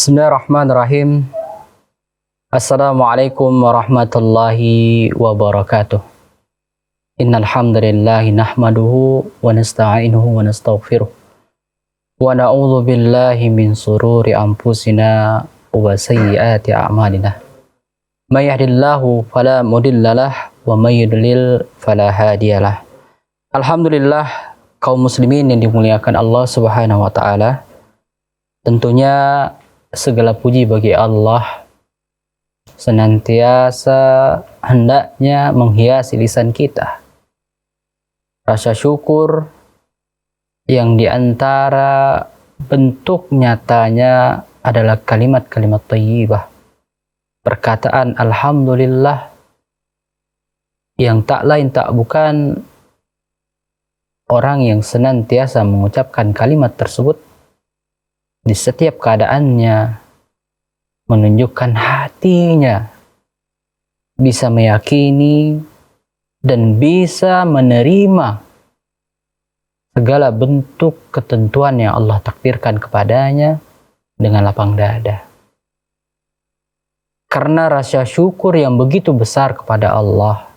Bismillahirrahmanirrahim. Assalamualaikum warahmatullahi wabarakatuh. Innal hamdalillah nahmaduhu wa nasta'inuhu wa nastaghfiruh. Wa na'udzu billahi min sururi anfusina wa sayyiati a'malina. May yahdihillahu fala mudhillalah wa may yudlil fala hadiyalah. Alhamdulillah, kaum muslimin yang dimuliakan Allah Subhanahu wa taala. Tentunya segala puji bagi Allah senantiasa hendaknya menghiasi lisan kita. Rasa syukur yang diantara bentuk nyatanya adalah kalimat-kalimat thayyibah. Perkataan Alhamdulillah yang tak lain tak bukan orang yang senantiasa mengucapkan kalimat tersebut di setiap keadaannya, menunjukkan hatinya bisa meyakini dan bisa menerima segala bentuk ketentuan yang Allah takdirkan kepadanya dengan lapang dada. Karena rasa syukur yang begitu besar kepada Allah,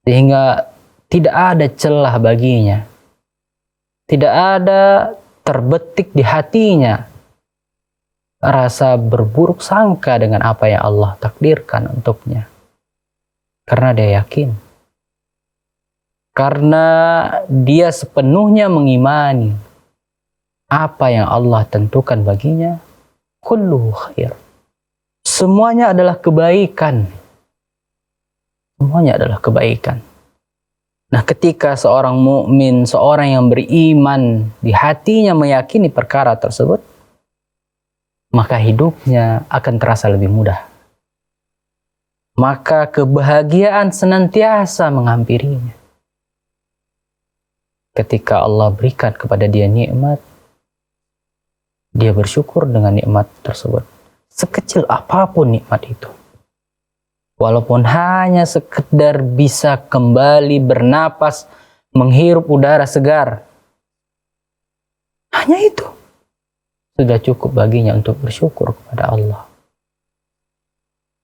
sehingga tidak ada celah baginya, tidak ada terbetik di hatinya rasa berburuk sangka dengan apa yang Allah takdirkan untuknya. Karena dia yakin, karena dia sepenuhnya mengimani apa yang Allah tentukan baginya, kulluhu khair. Semuanya adalah kebaikan. Semuanya adalah kebaikan. Nah, ketika seorang mukmin, seorang yang beriman, di hatinya meyakini perkara tersebut, maka hidupnya akan terasa lebih mudah. Maka kebahagiaan senantiasa menghampirinya. Ketika Allah berikan kepada dia nikmat, dia bersyukur dengan nikmat tersebut. Sekecil apapun nikmat itu. Walaupun hanya sekedar bisa kembali bernapas, menghirup udara segar. Hanya itu sudah cukup baginya untuk bersyukur kepada Allah.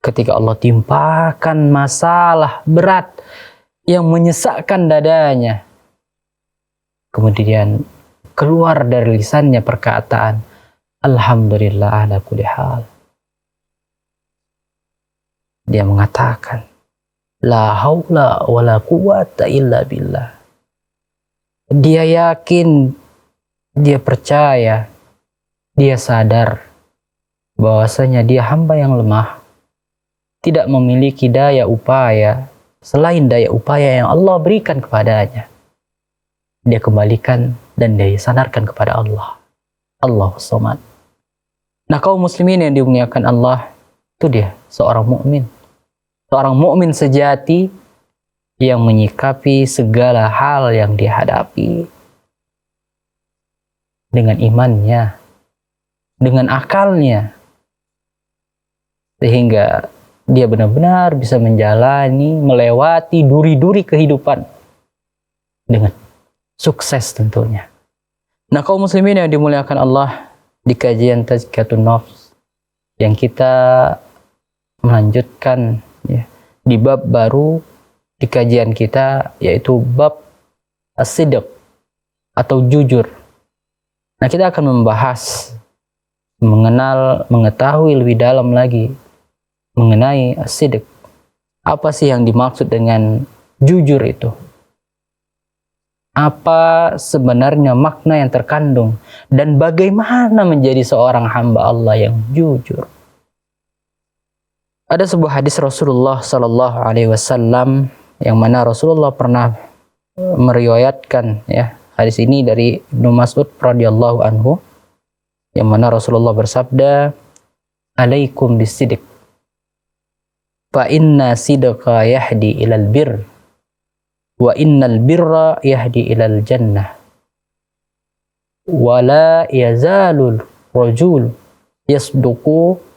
Ketika Allah timpakan masalah berat yang menyesakkan dadanya, kemudian keluar dari lisannya perkataan, Alhamdulillah ala kulli hal. Dia mengatakan, La haula wa la quwata illa billah. Dia yakin, dia percaya, dia sadar bahwasanya dia hamba yang lemah, tidak memiliki daya upaya selain daya upaya yang Allah berikan kepadanya. Dia kembalikan dan dia sandarkan kepada Allah. Allahus Samad. Nah, kaum muslimin yang dimuliakan Allah, itu dia seorang mukmin. Seorang mukmin sejati yang menyikapi segala hal yang dihadapi dengan imannya, dengan akalnya, sehingga dia benar-benar bisa menjalani, melewati duri-duri kehidupan dengan sukses tentunya. Nah, kaum muslimin yang dimuliakan Allah, di kajian Tazkiyatun Nafs yang kita melanjutkan ya, di bab baru di kajian kita, yaitu bab as-sidq atau jujur. Nah, kita akan membahas, mengetahui lebih dalam lagi mengenai as-sidq. Apa sih yang dimaksud dengan jujur itu? Apa sebenarnya makna yang terkandung dan bagaimana menjadi seorang hamba Allah yang jujur? Ada sebuah hadis Rasulullah Sallallahu Alaihi Wasallam yang mana Rasulullah pernah meriwayatkan ya hadis ini dari Ibnu Mas'ud radhiyallahu anhu, yang mana Rasulullah bersabda, "Alaikum bisidq, fa inna sidqa yahdi ilal birr, wa innal birra yahdi ilal jannah, wa la yazalul rajul yasduqu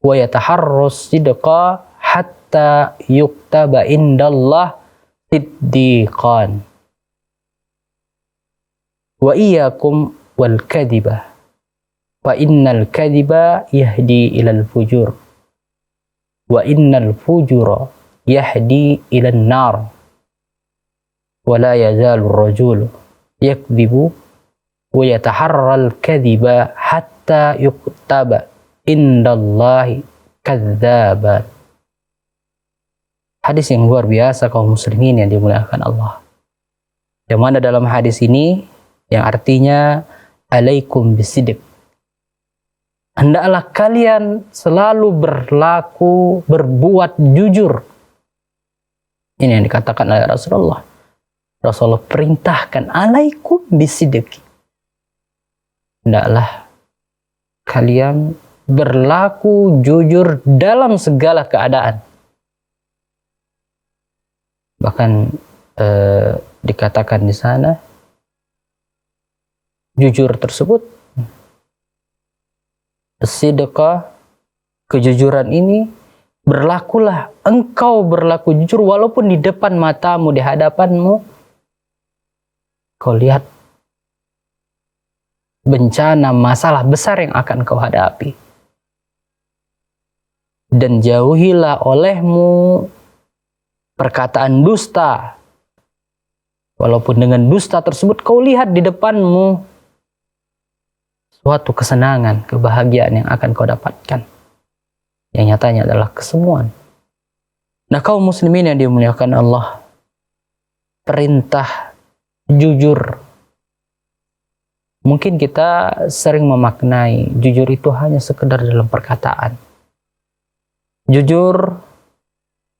wa yataharrus sidqa hatta yuktaba indallah siddiqan, wa iyyakum wal kadhibah, Wa innal kadhiba yahdi ilal fujur. Wa innal fujura yahdi ilan nar. Wa la yazalu ar-rajulu yakdhibu wa yataharral kadhiba hatta yuktaba indallahi kadzaban. Hadis yang luar biasa kaum muslimin yang dimuliakan Allah. Yang mana dalam hadis ini yang artinya alaikum bisidq. Hendaklah kalian selalu berbuat jujur. Ini yang dikatakan oleh Rasulullah. Rasulullah perintahkan alaikum bisidq. Hendaklah kalian berlaku jujur dalam segala keadaan. Bahkan dikatakan di sana jujur tersebut, sidqah, kejujuran ini, berlakulah engkau berlaku jujur walaupun di depan matamu, di hadapanmu kau lihat bencana, masalah besar yang akan kau hadapi, dan jauhilah olehmu perkataan dusta. Walaupun dengan dusta tersebut kau lihat di depanmu suatu kesenangan, kebahagiaan yang akan kau dapatkan, yang nyatanya adalah kesemuan. Nah, kaum muslimin yang dimuliakan Allah, perintah jujur, mungkin kita sering memaknai jujur itu hanya sekedar dalam perkataan. Jujur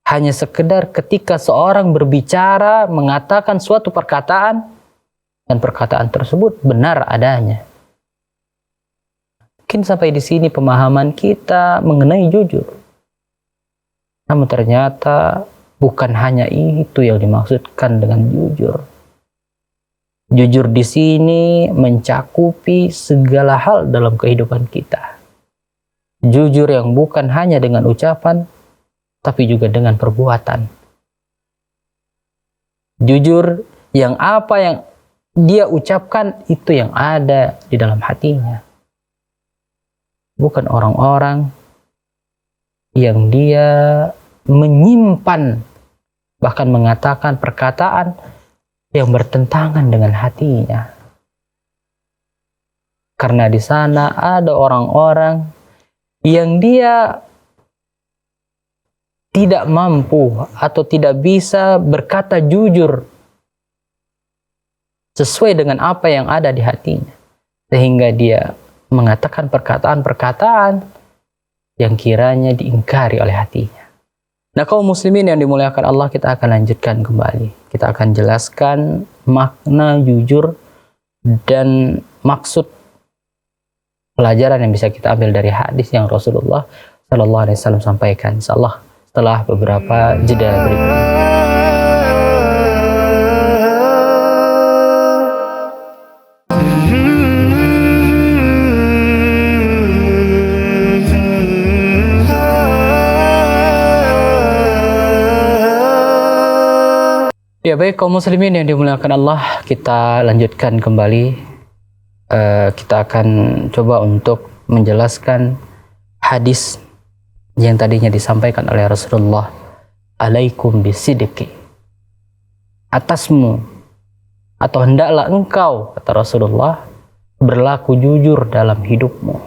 hanya sekedar ketika seorang berbicara, mengatakan suatu perkataan, dan perkataan tersebut benar adanya. Mungkin sampai di sini pemahaman kita mengenai jujur. Namun ternyata bukan hanya itu yang dimaksudkan dengan jujur. Jujur di sini mencakupi segala hal dalam kehidupan kita. Jujur yang bukan hanya dengan ucapan, tapi juga dengan perbuatan. Jujur yang apa yang dia ucapkan itu yang ada di dalam hatinya. Bukan orang-orang yang dia menyimpan, bahkan mengatakan perkataan yang bertentangan dengan hatinya. Karena di sana ada orang-orang yang dia tidak mampu atau tidak bisa berkata jujur sesuai dengan apa yang ada di hatinya, sehingga dia mengatakan perkataan-perkataan yang kiranya diingkari oleh hatinya. Nah, kaum muslimin yang dimuliakan Allah, kita akan lanjutkan kembali. Kita akan jelaskan makna jujur dan maksud pelajaran yang bisa kita ambil dari hadis yang Rasulullah Shallallahu Alaihi Wasallam sampaikan. Insyaallah setelah beberapa jeda berikut ini. Ya baik kaum muslimin yang dimuliakan Allah, kita lanjutkan kembali. Kita akan coba untuk menjelaskan hadis yang tadinya disampaikan oleh Rasulullah, alaikum bisidqi, atasmu atau hendaklah engkau, kata Rasulullah, berlaku jujur dalam hidupmu.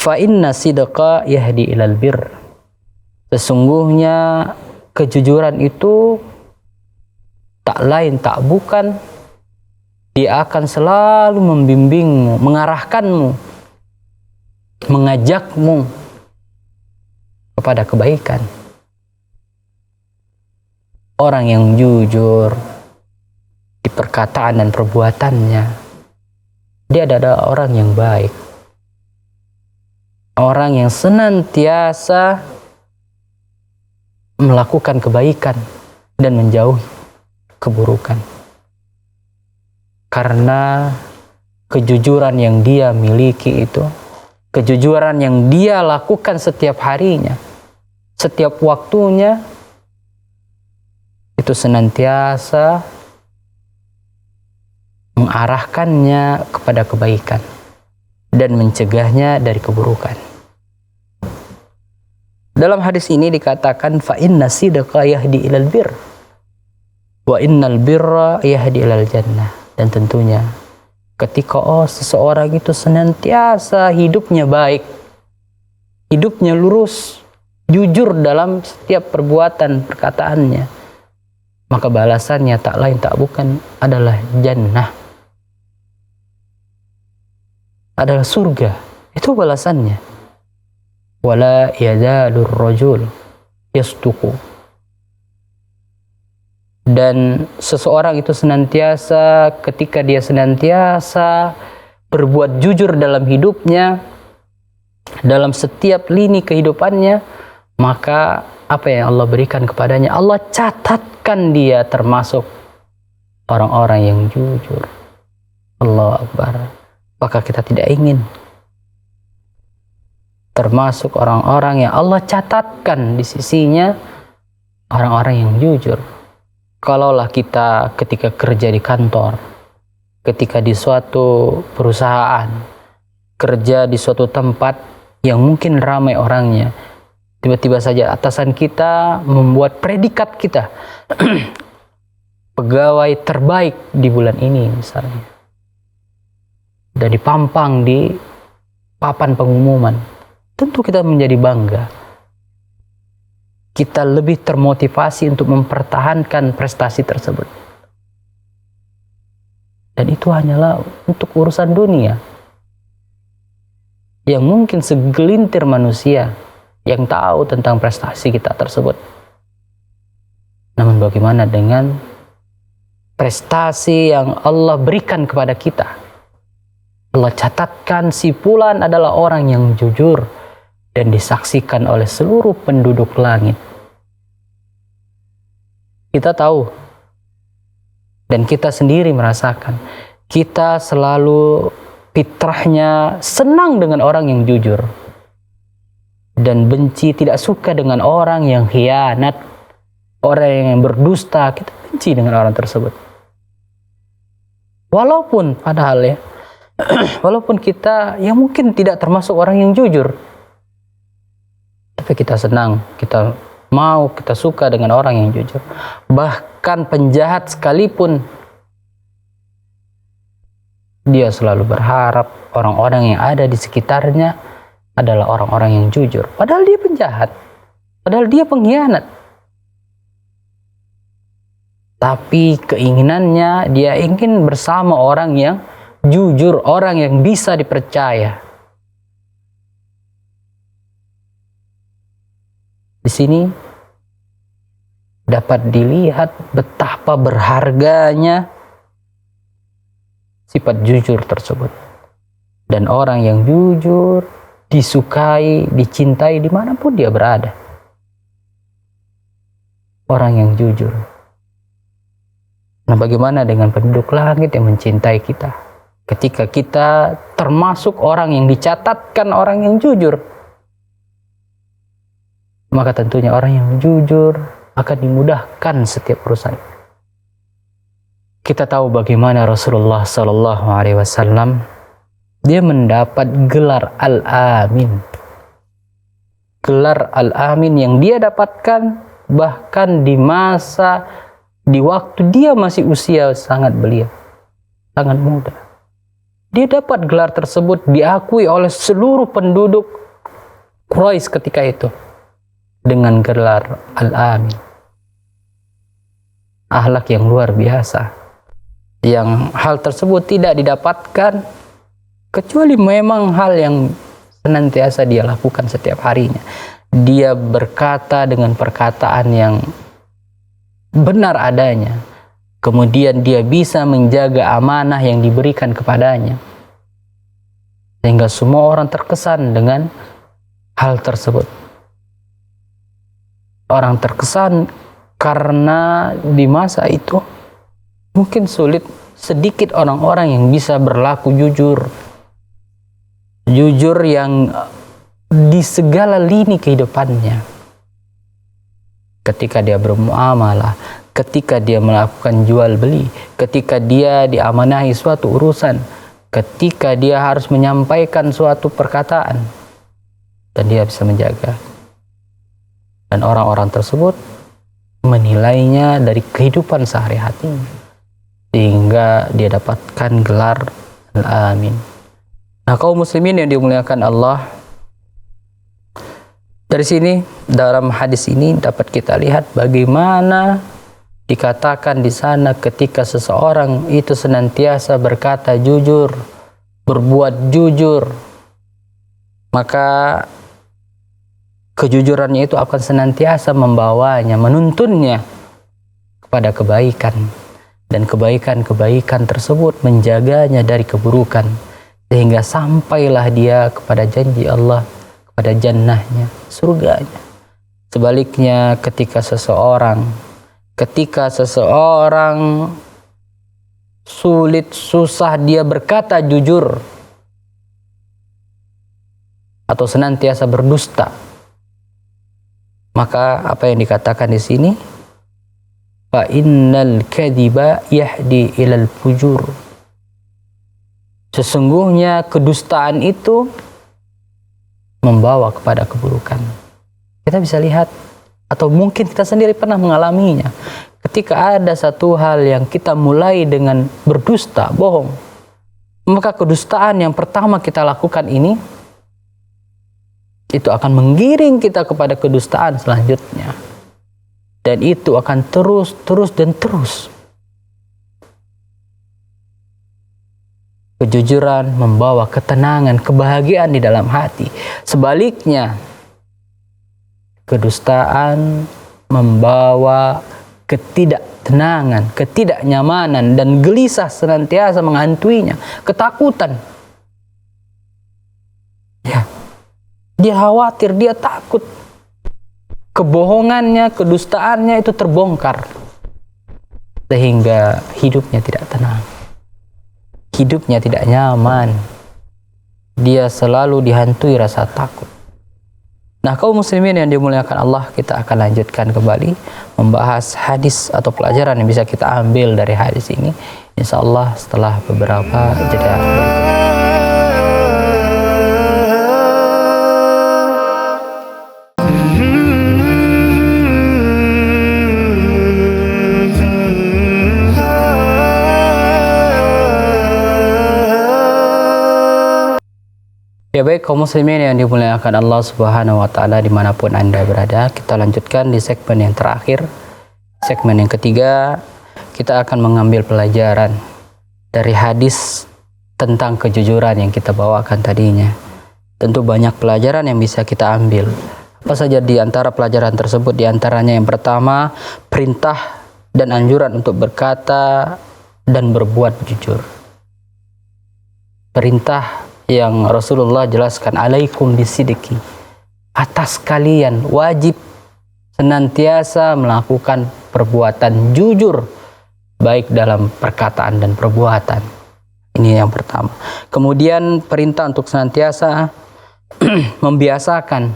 Fa inna sidqa yahdi ilal bir. Sesungguhnya kejujuran itu tak lain tak bukan, dia akan selalu membimbingmu, mengarahkanmu, mengajakmu kepada kebaikan. Orang yang jujur di perkataan dan perbuatannya, dia adalah orang yang baik. Orang yang senantiasa melakukan kebaikan dan menjauhi keburukan. Karena kejujuran yang dia miliki itu, kejujuran yang dia lakukan setiap harinya, setiap waktunya, itu senantiasa mengarahkannya kepada kebaikan dan mencegahnya dari keburukan. Dalam hadis ini dikatakan fa inna sidqa yahdi ilal bir wa innal birra yahdi ilal jannah. Dan tentunya ketika seseorang itu senantiasa hidupnya baik, hidupnya lurus, jujur dalam setiap perbuatan perkataannya, maka balasannya tak lain tak bukan adalah jannah, adalah surga. Itu balasannya. Wala yadalur rajul yastuqu. Dan seseorang itu senantiasa, ketika dia senantiasa berbuat jujur dalam hidupnya, dalam setiap lini kehidupannya, maka apa yang Allah berikan kepadanya, Allah catatkan dia termasuk orang-orang yang jujur. Allahu Akbar. Apakah kita tidak ingin termasuk orang-orang yang Allah catatkan di sisinya, orang-orang yang jujur? Kalaulah kita ketika kerja di kantor, ketika di suatu perusahaan, kerja di suatu tempat yang mungkin ramai orangnya, tiba-tiba saja atasan kita membuat predikat kita pegawai terbaik di bulan ini misalnya, dan dipampang di papan pengumuman, tentu kita menjadi bangga. Kita lebih termotivasi untuk mempertahankan prestasi tersebut. Dan itu hanyalah untuk urusan dunia, yang mungkin segelintir manusia yang tahu tentang prestasi kita tersebut. Namun bagaimana dengan prestasi yang Allah berikan kepada kita? Allah catatkan si fulan adalah orang yang jujur dan disaksikan oleh seluruh penduduk langit. Kita tahu dan kita sendiri merasakan, kita selalu fitrahnya senang dengan orang yang jujur dan benci, tidak suka dengan orang yang khianat, orang yang berdusta. Kita benci dengan orang tersebut. Walaupun padahal ya, walaupun kita yang mungkin tidak termasuk orang yang jujur, tapi kita senang, kita mau, kita suka dengan orang yang jujur. Bahkan penjahat sekalipun, dia selalu berharap orang-orang yang ada di sekitarnya adalah orang-orang yang jujur. Padahal dia penjahat, padahal dia pengkhianat. Tapi keinginannya, dia ingin bersama orang yang jujur, orang yang bisa dipercaya. Di sini dapat dilihat betapa berharganya sifat jujur tersebut. Dan orang yang jujur disukai, dicintai dimanapun dia berada. Orang yang jujur. Nah, bagaimana dengan penduduk langit yang mencintai kita? Ketika kita termasuk orang yang dicatatkan orang yang jujur, maka tentunya orang yang jujur akan dimudahkan setiap urusan. Kita tahu bagaimana Rasulullah Sallallahu Alaihi Wasallam dia mendapat gelar Al-Amin. Gelar Al-Amin yang dia dapatkan bahkan di waktu dia masih usia sangat belia, sangat muda. Dia dapat gelar tersebut diakui oleh seluruh penduduk Quraisy ketika itu dengan gelar Al-Amin. Akhlak yang luar biasa, yang hal tersebut tidak didapatkan kecuali memang hal yang senantiasa dia lakukan setiap harinya. Dia berkata dengan perkataan yang benar adanya, kemudian dia bisa menjaga amanah yang diberikan kepadanya, sehingga semua orang terkesan dengan hal tersebut. Orang terkesan karena di masa itu mungkin sulit, sedikit orang-orang yang bisa berlaku jujur. Jujur yang di segala lini kehidupannya. Ketika dia bermuamalah, ketika dia melakukan jual beli, ketika dia diamanahi suatu urusan, ketika dia harus menyampaikan suatu perkataan, dan dia bisa menjaga. Dan orang-orang tersebut menilainya dari kehidupan sehari-hari, sehingga dia dapatkan gelar Al-Amin. Nah, kaum muslimin yang dimuliakan Allah, dari sini dalam hadis ini dapat kita lihat bagaimana dikatakan di sana ketika seseorang itu senantiasa berkata jujur, berbuat jujur, maka kejujurannya itu akan senantiasa membawanya, menuntunnya kepada kebaikan, dan kebaikan-kebaikan tersebut menjaganya dari keburukan, sehingga sampailah dia kepada janji Allah, kepada jannahnya, surganya. Sebaliknya ketika seseorang sulit, susah dia berkata jujur atau senantiasa berdusta, maka apa yang dikatakan di sini, fa innal kadhiba yahdi ilal fujur. Sesungguhnya kedustaan itu membawa kepada keburukan. Kita bisa lihat, atau mungkin kita sendiri pernah mengalaminya, ketika ada satu hal yang kita mulai dengan berdusta, bohong, maka kedustaan yang pertama kita lakukan ini, itu akan menggiring kita kepada kedustaan selanjutnya. Dan itu akan terus dan terus. Kejujuran membawa ketenangan, kebahagiaan di dalam hati. Sebaliknya, kedustaan membawa ketidaktenangan, ketidaknyamanan, dan gelisah senantiasa menghantuinya, ketakutan. Ya, dia khawatir, dia takut kebohongannya, kedustaannya itu terbongkar, sehingga hidupnya tidak tenang, hidupnya tidak nyaman, dia selalu dihantui rasa takut. Nah, kaum muslimin yang dimuliakan Allah, kita akan lanjutkan kembali membahas hadis atau pelajaran yang bisa kita ambil dari hadis ini, insya Allah setelah beberapa jeda berikut. Ya baik, kaum muslimin yang dimuliakan Allah Subhanahu wa Ta'ala, dimanapun Anda berada, kita lanjutkan di segmen yang terakhir, segmen yang ketiga. Kita akan mengambil pelajaran dari hadis tentang kejujuran yang kita bawakan tadinya. Tentu banyak pelajaran yang bisa kita ambil. Apa saja di antara pelajaran tersebut? Di antaranya yang pertama, perintah dan anjuran untuk berkata dan berbuat jujur. Perintah yang Rasulullah jelaskan, alaikum bisidiki, atas kalian wajib senantiasa melakukan perbuatan jujur, baik dalam perkataan dan perbuatan. Ini yang pertama. Kemudian perintah untuk senantiasa membiasakan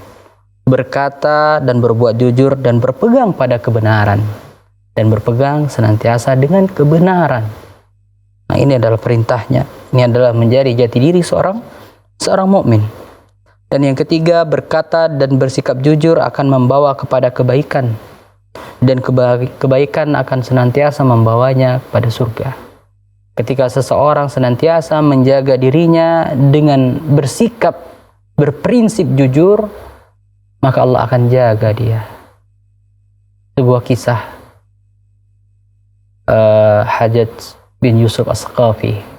berkata dan berbuat jujur, dan berpegang pada kebenaran, dan berpegang senantiasa dengan kebenaran. Nah, ini adalah perintahnya. Ini adalah menjadi jati diri seorang mukmin. Dan yang ketiga, berkata dan bersikap jujur akan membawa kepada kebaikan, dan kebaikan akan senantiasa membawanya kepada surga. Ketika seseorang senantiasa menjaga dirinya dengan bersikap, berprinsip jujur, maka Allah akan jaga dia. Sebuah kisah Hajjaj bin Yusuf As-Saqafi.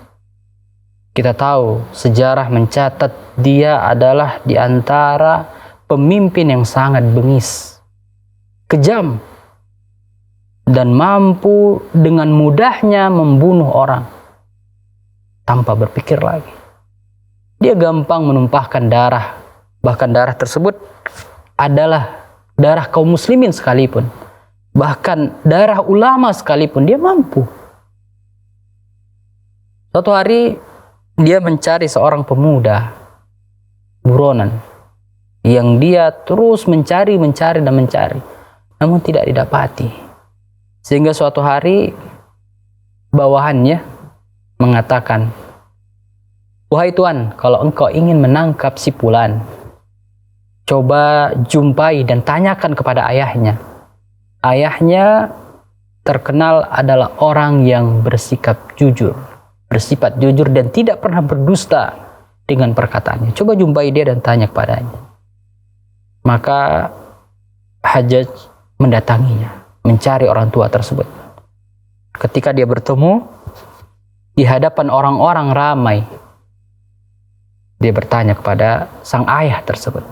Kita tahu sejarah mencatat dia adalah di antara pemimpin yang sangat bengis, kejam, dan mampu dengan mudahnya membunuh orang tanpa berpikir lagi. Dia gampang menumpahkan darah, bahkan darah tersebut adalah darah kaum muslimin sekalipun, bahkan darah ulama sekalipun dia mampu. Suatu hari dia mencari seorang pemuda buronan yang dia terus mencari, namun tidak didapati. Sehingga suatu hari bawahannya mengatakan, Wahai Tuan, kalau engkau ingin menangkap si fulan, coba jumpai dan tanyakan kepada ayahnya. Ayahnya terkenal adalah orang yang bersikap jujur, bersifat jujur dan tidak pernah berdusta dengan perkataannya. Coba jumpai dia dan tanya kepadanya. Maka Hajjaj mendatanginya, mencari orang tua tersebut. Ketika dia bertemu di hadapan orang-orang ramai, dia bertanya kepada sang ayah tersebut.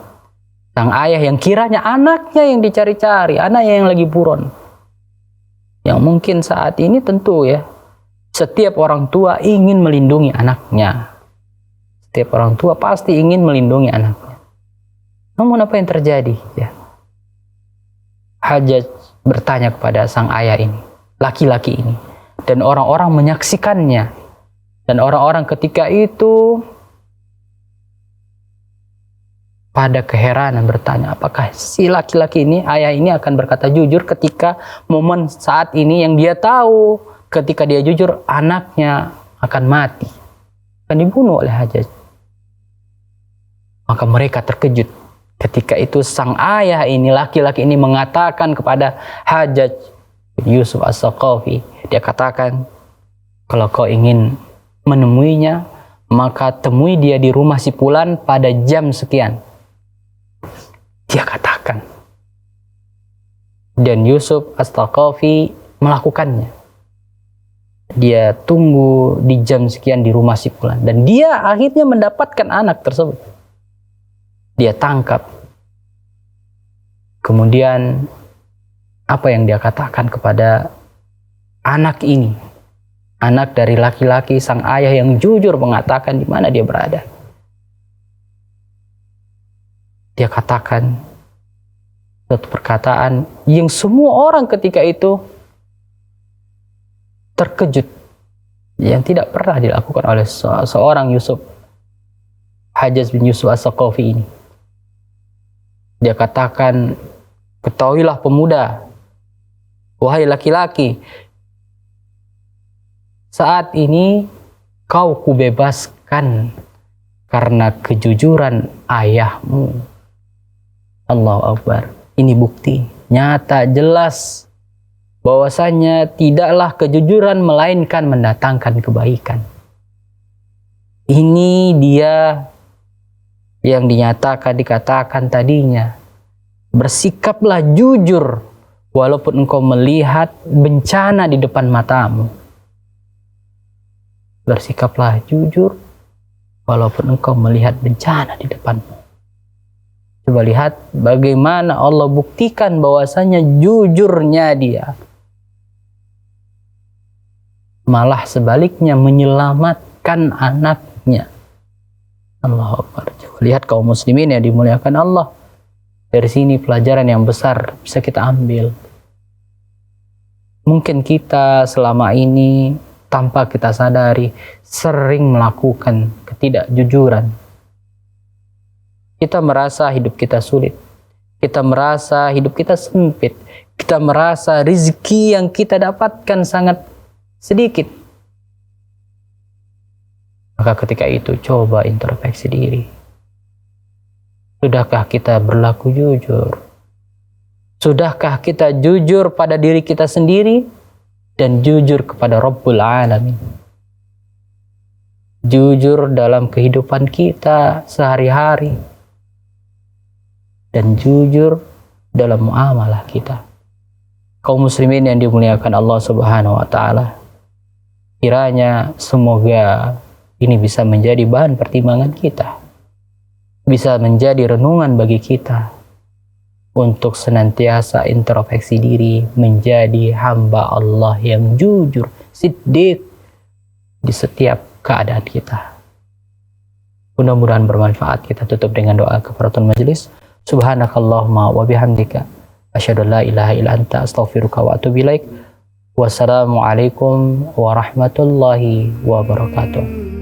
Sang ayah yang kiranya anaknya yang dicari-cari, anaknya yang lagi buron. Yang mungkin saat ini tentu ya, setiap orang tua ingin melindungi anaknya. Setiap orang tua pasti ingin melindungi anaknya. Namun apa yang terjadi? Ya, Hajjaj bertanya kepada sang ayah ini, laki-laki ini, dan orang-orang menyaksikannya. Dan orang-orang ketika itu pada keheranan bertanya, apakah si laki-laki ini, ayah ini akan berkata jujur ketika momen saat ini yang dia tahu ketika dia jujur anaknya akan mati, akan dibunuh oleh Hajjaj. Maka mereka terkejut. Ketika itu sang ayah ini, laki-laki ini mengatakan kepada Hajjaj bin Yusuf As-Saqafi, dia katakan, kalau kau ingin menemuinya, maka temui dia di rumah si fulan pada jam sekian. Dia katakan. Dan Yusuf As-Saqafi melakukannya. Dia tunggu di jam sekian di rumah si fulan. Dan dia akhirnya mendapatkan anak tersebut. Dia tangkap. Kemudian apa yang dia katakan kepada anak ini? Anak dari laki-laki sang ayah yang jujur mengatakan di mana dia berada. Dia katakan satu perkataan yang semua orang ketika itu terkejut, yang tidak pernah dilakukan oleh seorang Yusuf, Hajjaj bin Yusuf As-Saqafi ini. Dia katakan, ketahuilah pemuda, wahai laki-laki, saat ini kau kubebaskan karena kejujuran ayahmu. Allahu Akbar. Ini bukti nyata jelas bahwasanya tidaklah kejujuran melainkan mendatangkan kebaikan. Ini dia yang dinyatakan, dikatakan tadinya. Bersikaplah jujur walaupun engkau melihat bencana di depan matamu. Bersikaplah jujur walaupun engkau melihat bencana di depanmu. Coba lihat bagaimana Allah buktikan bahwasanya jujurnya dia. Malah sebaliknya menyelamatkan anaknya. Allahu Akbar. Coba lihat kaum muslimin yang dimuliakan Allah. Dari sini pelajaran yang besar bisa kita ambil. Mungkin kita selama ini tanpa kita sadari sering melakukan ketidakjujuran. Kita merasa hidup kita sulit. Kita merasa hidup kita sempit. Kita merasa rezeki yang kita dapatkan sangat sedikit. Maka ketika itu coba introspeksi diri. Sudahkah kita berlaku jujur? Sudahkah kita jujur pada diri kita sendiri dan jujur kepada Rabbul Alamin? Jujur dalam kehidupan kita sehari-hari. Dan jujur dalam muamalah kita. Kaum muslimin yang dimuliakan Allah Subhanahu wa taala, kiranya semoga ini bisa menjadi bahan pertimbangan kita, bisa menjadi renungan bagi kita untuk senantiasa introspeksi diri, menjadi hamba Allah yang jujur, siddiq di setiap keadaan kita. Mudah-mudahan bermanfaat. Kita tutup dengan doa kafaratul majelis. Subhanakallahumma wa bihamdika asyhadu an la ilaha illa anta astaghfiruka wa atubu ilaik. Wassalamualaikum warahmatullahi wabarakatuh.